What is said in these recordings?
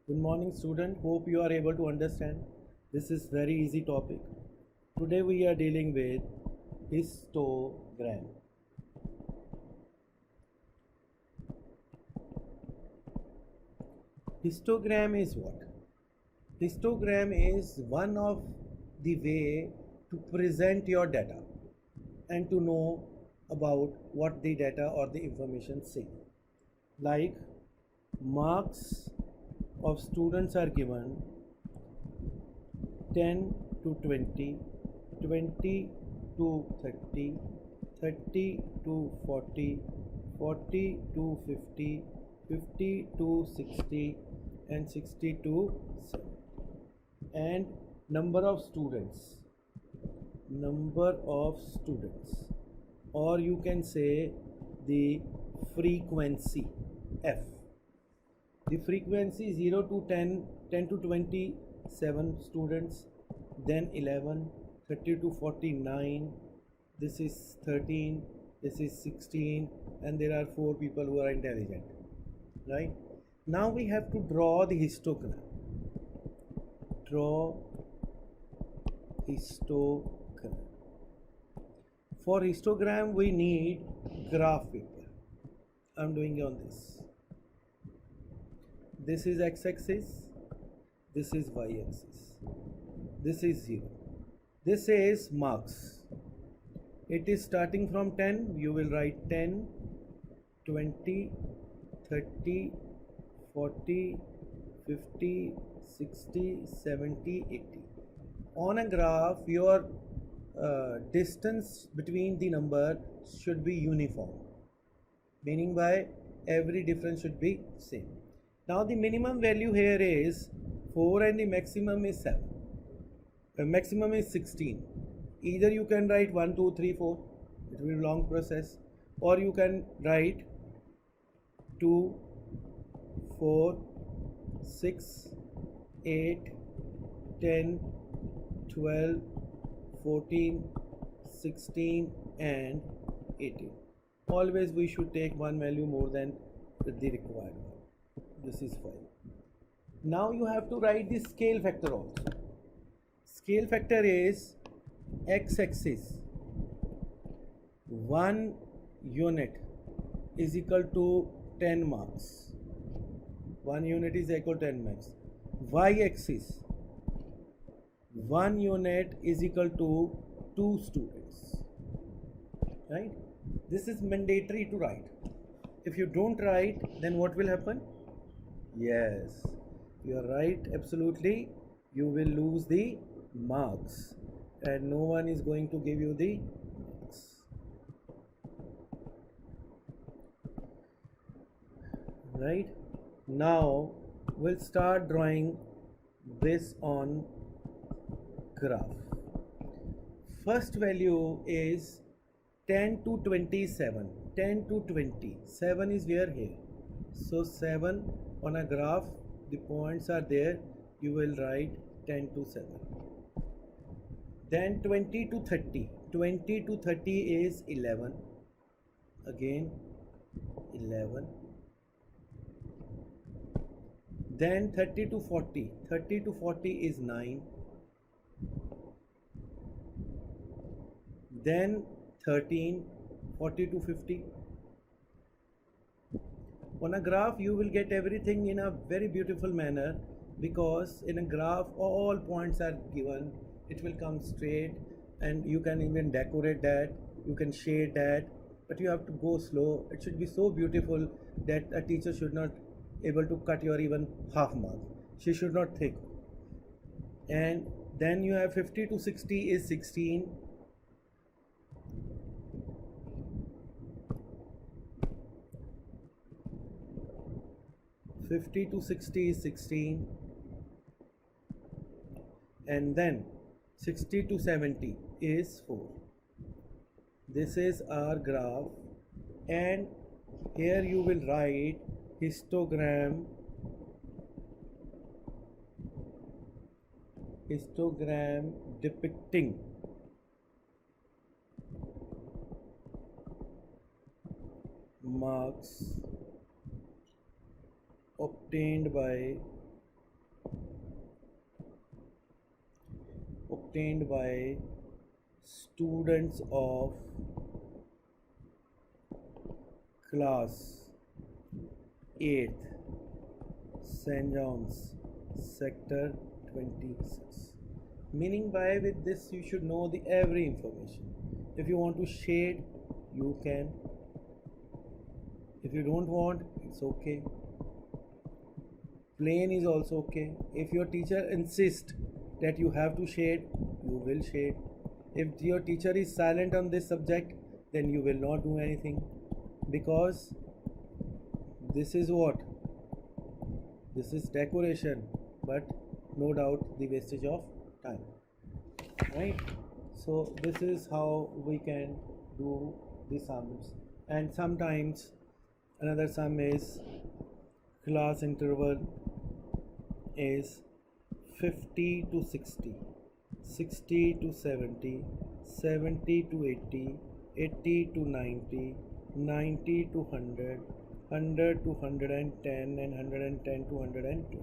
Good morning student. Hope you are able to understand. This is very easy topic. Today we are dealing with histogram. Histogram is what? Histogram is one of the way to present your data and to know about what the data or the information say. Like marks of students are given 10 to 20, 20 to 30, 30 to 40, 40 to 50, 50 to 60, and 60 to 70. And number of students, or you can say the frequency F. The frequency 0 to 10, 10 to 27 students, then 11, 30 to 49, this is 13, this is 16, and there are 4 people who are intelligent, right? Now we have to draw the histogram. Draw histogram. For histogram we need graph paper. I'm doing on this. This is x-axis, this is y-axis, this is 0. This is marks. It is starting from 10, you will write 10, 20, 30, 40, 50, 60, 70, 80. On a graph, your distance between the number should be uniform, meaning by every difference should be same. Now the minimum value here is 4 and the maximum is 7. The maximum is 16. Either you can write 1, 2, 3, 4. It will be a long process. Or you can write 2, 4, 6, 8, 10, 12, 14, 16 and 18. Always we should take one value more than the required one. This is 5. Now you have to write the scale factor also. Scale factor is x-axis 1 unit is equal to 10 marks. 1 unit is equal to 10 marks. Y-axis 1 unit is equal to 2 students. Right? This is mandatory to write. If you don't write, then what will happen? Yes, you are right, absolutely. You will lose the marks and no one is going to give you the marks. Right? Now we'll start drawing this on graph. First value is 10 to 27. 10 to 20. 7 is where? Here. So 7 on a graph, the points are there, you will write 10 to 7. Then 20 to 30. 20 to 30 is 11. Again 11. Then 30 to 40. 30 to 40 is 9. Then 13. 40 to 50. On a graph you will get everything in a very beautiful manner, because in a graph all points are given. It will come straight and you can even decorate that, you can shade that, but you have to go slow. It should be so beautiful that a teacher should not able to cut your even half mark. She should not think. And then you have 50 to 60 is 16. 50 to 60 is 16, and then 60 to 70 is 4. This is our graph, and here you will write histogram depicting marks obtained by obtained by students of class 8th St. John's sector 26. Meaning by with this you should know the every information. If you want to shade, you can. If you don't want, it's okay. Plain is also okay. If your teacher insists that you have to shade, you will shade. If your teacher is silent on this subject, then you will not do anything, because this is what? This is decoration, but no doubt the wastage of time, right? So this is how we can do the sums. And sometimes another sum is class interval is 50 to 60, 60 to 70, 70 to 80, 80 to 90, 90 to 100, 100 to 110, and 110 to 120.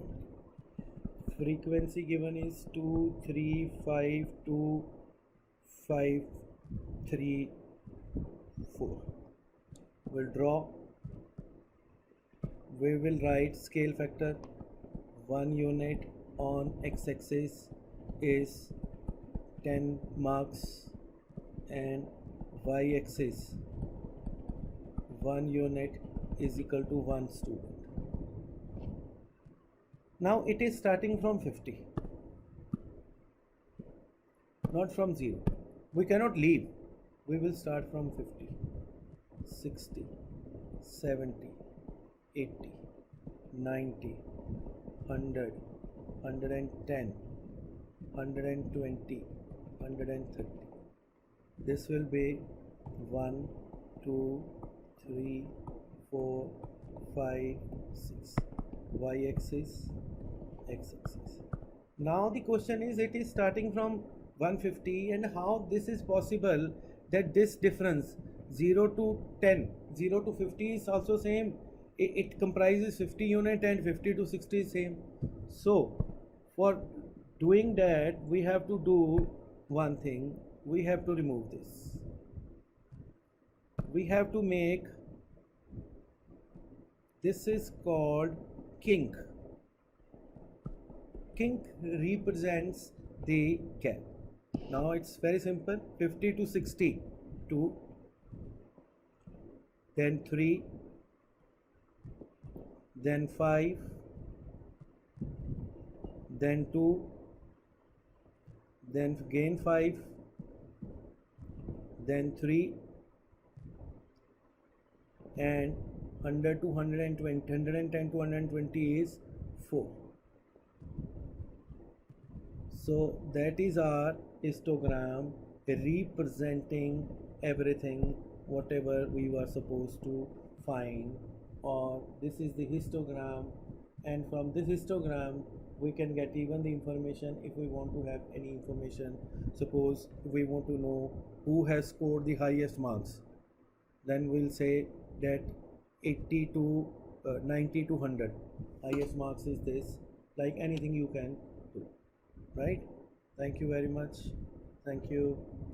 Frequency given is 2, 3, 5, 2, 5, 3, 4. We'll draw. We will write scale factor. 1 unit on x-axis is 10 marks, and y-axis 1 unit is equal to 1 student. Now it is starting from 50, not from 0. We cannot leave. We will start from 50, 60, 70, 80, 90, 100, 110, 120, 130. This will be 1, 2, 3, 4, 5, 6. Y-axis, x-axis. Now the question is, it is starting from 150, and how this is possible that this difference 0 to 10, 0 to 50 is also same. It comprises 50 unit, and 50 to 60 is same. So for doing that, we have to do one thing. We have to remove this. We have to make, this is called kink. Kink represents the gap. Now it's very simple. 50 to 60, 2, then 3, then 5, then 2, then again 5, then 3, and 100 to 120, 110 to 120 is 4. So that is our histogram representing everything, whatever we were supposed to find. Or this is the histogram, and from this histogram we can get even the information if we want to have any information. Suppose we want to know who has scored the highest marks, then we'll say that 80 to 90 to 100, highest marks is this. Like anything you can do, right? Thank you very much. Thank you.